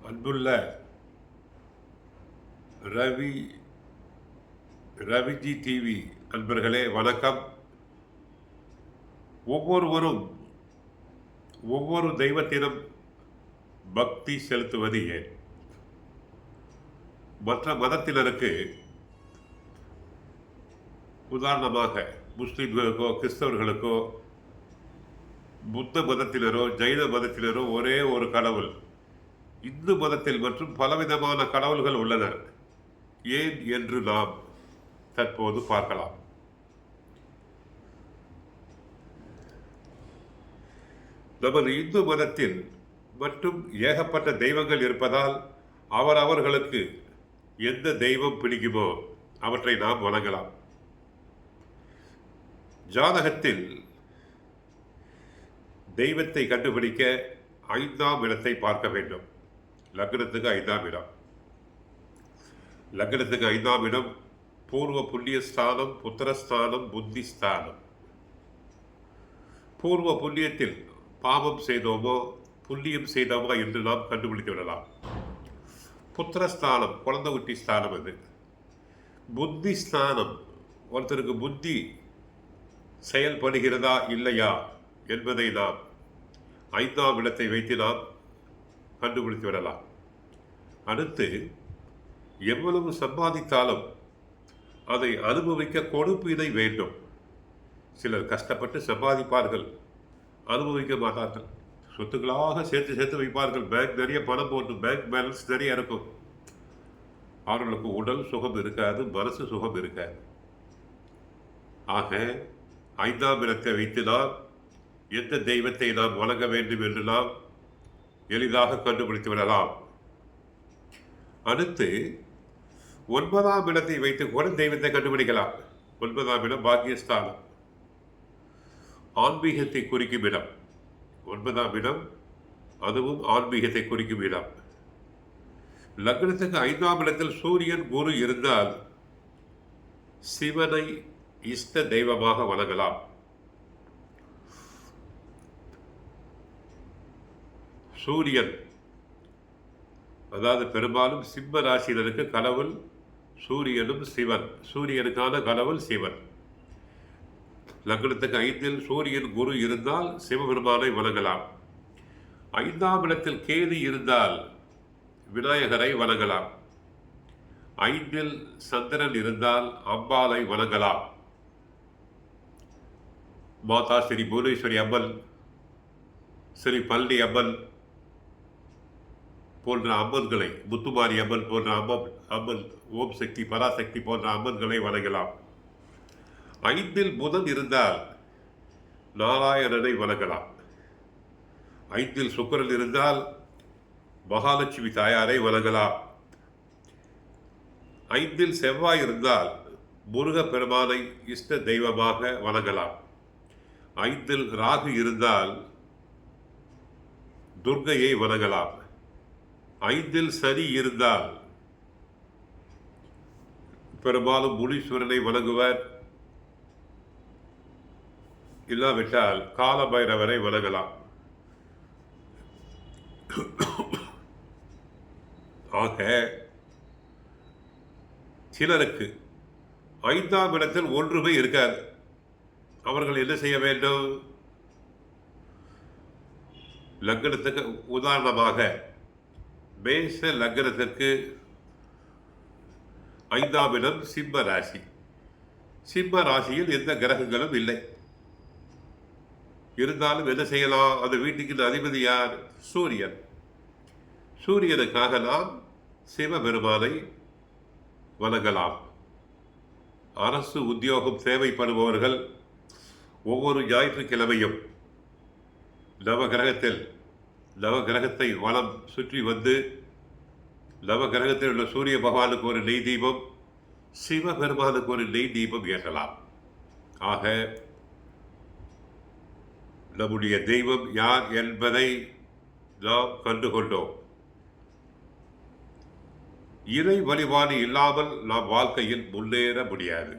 அன்புள்ள ரவி ரவிஜி டிவி அன்பர்களே வணக்கம். ஒவ்வொருவரும் ஒவ்வொரு தெய்வத்திடம் பக்தி செலுத்துவது ஏன்? மற்ற மதத்தினருக்கு, உதாரணமாக முஸ்லிம்களுக்கோ கிறிஸ்தவர்களுக்கோ புத்த மதத்தினரோ ஜைன மதத்தினரோ ஒரே ஒரு கடவுள். இந்து மதத்தில் மற்றும் பலவிதமான கடவுள்கள் உள்ளனர். ஏன் என்று நாம் தற்போது பார்க்கலாம். நமது இந்து மதத்தில் மற்றும் ஏகப்பட்ட தெய்வங்கள் இருப்பதால் அவர்களுக்கு எந்த தெய்வம் பிடிக்குமோ அவற்றை நாம் வணங்கலாம். ஜாதகத்தில் தெய்வத்தை கண்டுபிடிக்க 5ஆம் இடத்தை பார்க்க வேண்டும். லக்னத்துக்கு 5ஆம் இடம். லக்னத்துக்கு 5ஆம் இடம் பூர்வ புண்ணிய ஸ்தானம், புத்திரஸ்தானம், புத்தி ஸ்தானம். பூர்வ புண்ணியத்தில் பாவம் செய்தோமோ புண்ணியம் செய்தோமோ என்று நாம் கண்டுபிடித்து விடலாம். புத்திரஸ்தானம் குழந்தை குட்டி ஸ்தானம். அது புத்தி ஸ்தானம். ஒருத்தருக்கு புத்தி செயல்படுகிறதா இல்லையா என்பதை நாம் 5ஆம் இடத்தை வைத்து நாம் கண்டுபிடித்து விடலாம். அடுத்து, எவ்வளவு சம்பாதித்தாலும் அதை அனுபவிக்க கொடுப்பினை வேண்டும். சிலர் கஷ்டப்பட்டு சம்பாதிப்பார்கள், அனுபவிக்க மாட்டார்கள். சொத்துக்களாக சேர்த்து சேர்த்து வைப்பார்கள். பேங்க் நிறைய பணம் போட்டு, பேங்க் பேலன்ஸ் நிறைய இருக்கும். அவர்களுக்கு உடல் சுகம் இருக்காது, மனசு சுகம் இருக்காது. ஆக 5ஆம் இடத்தை வைத்து நாம் எந்த தெய்வத்தை நாம் வணங்க வேண்டும் என்று நாம் எளிதாக கண்டுபிடித்து விடலாம். அடுத்து, 9ஆம் இடத்தை வைத்து கூட தெய்வத்தை கண்டுபிடிக்கலாம். 9ஆம் இடம் பாக்கியஸ்தானம், ஆன்மீகத்தை குறிக்கும் இடம். 9ஆம் இடம் அதுவும் ஆன்மீகத்தை குறிக்கும் இடம். லக்னத்துக்கு 5ஆம் இடத்தில் சூரியன் குரு இருந்தால் சிவனை இஷ்ட தெய்வமாக வணங்கலாம். சூரியன், அதாவது பெரும்பாலும் சிம்ம ராசியினருக்கு கடவுள் சூரியனும் சிவன். சூரியனுக்கான கடவுள் சிவன். லக்னத்துக்கு 5இல் சூரியன் குரு இருந்தால் சிவபெருமானை வணங்கலாம். 5ஆம் இடத்தில் கேது இருந்தால் விநாயகரை வணங்கலாம். 5இல் சந்திரன் இருந்தால் அம்பாளை வணங்கலாம். மாதா ஸ்ரீ புவனேஸ்வரி அம்மன், ஸ்ரீ பழனி அம்மன் போன்ற அம்மன்களை, முத்துமாரி அம்மன் போன்ற அம்மன், ஓம் சக்தி, பராசக்தி போன்ற அம்மன்களை வணங்கலாம். 5இல் புதன் இருந்தால் நாராயணனை வணங்கலாம். 5இல் சுக்கிரன் இருந்தால் மகாலட்சுமி தாயாரை வணங்கலாம். 5இல் செவ்வாய் இருந்தால் முருகப் பெருமானை இஷ்ட தெய்வமாக வணங்கலாம். 5இல் ராகு இருந்தால் துர்க்கையை வணங்கலாம். 5இல் சனி இருந்தால் பெரும்பாலும் முனீஸ்வரனை வணங்குவர். இல்லாவிட்டால் காலபைரவரை வணங்கலாம். ஆக சிலருக்கு 5ஆம் இடத்தில் ஒன்றுமே இருக்காது. அவர்கள் என்ன செய்ய வேண்டும்? லக்னத்துக்கு, உதாரணமாக மேஷ லக்னத்திற்கு 5ஆம் இடம் சிம்ம ராசி. சிம்ம ராசியில் எந்த கிரகங்களும் இல்லை. இருந்தாலும் என்ன செய்யலாம்? அந்த வீட்டுக்கு அதிபதி யார்? சூரியன். சூரியனுக்காக நாம் சிவபெருமானை வணங்கலாம். அரசு உத்தியோகம் தேவைப்படுபவர்கள் ஒவ்வொரு ஞாயிற்றுக்கிழமையும் நவகிரகத்தை வலம் சுற்றி வந்து நவகிரகத்தில் உள்ள சூரிய பகவானுக்கு ஒரு நெய் தீபம், சிவபெருமானுக்கு ஒரு நெய் தீபம் ஏற்றலாம். ஆக நம்முடைய தெய்வம் யார் என்பதை நாம் கண்டுகொண்டோம். இறை வழிபாடு இல்லாமல் நாம் வாழ்க்கையில் முன்னேற முடியாது.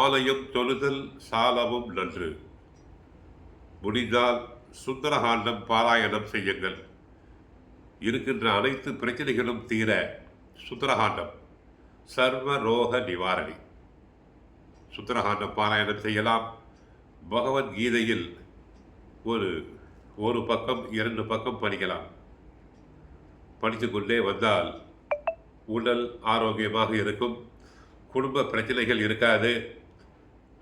ஆலயம் தொழுதல் சாலமும் நன்று. முடிந்தால் சுந்தரகாண்டம் பாராயணம் செய்யுங்கள். இருக்கின்ற அனைத்து பிரச்சனைகளும் தீர சுந்தரகாண்டம் சர்வ ரோக நிவாரணி. சுந்தரகாண்டம் பாராயணம் செய்யலாம். பகவத்கீதையில் ஒரு பக்கம் 2 பக்கம் படிக்கலாம். படித்து கொண்டே வந்தால் உடல் ஆரோக்கியமாக இருக்கும். குடும்ப பிரச்சனைகள் இருக்காது.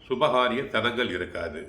சுபகாரிய தனங்கள் இருக்காது.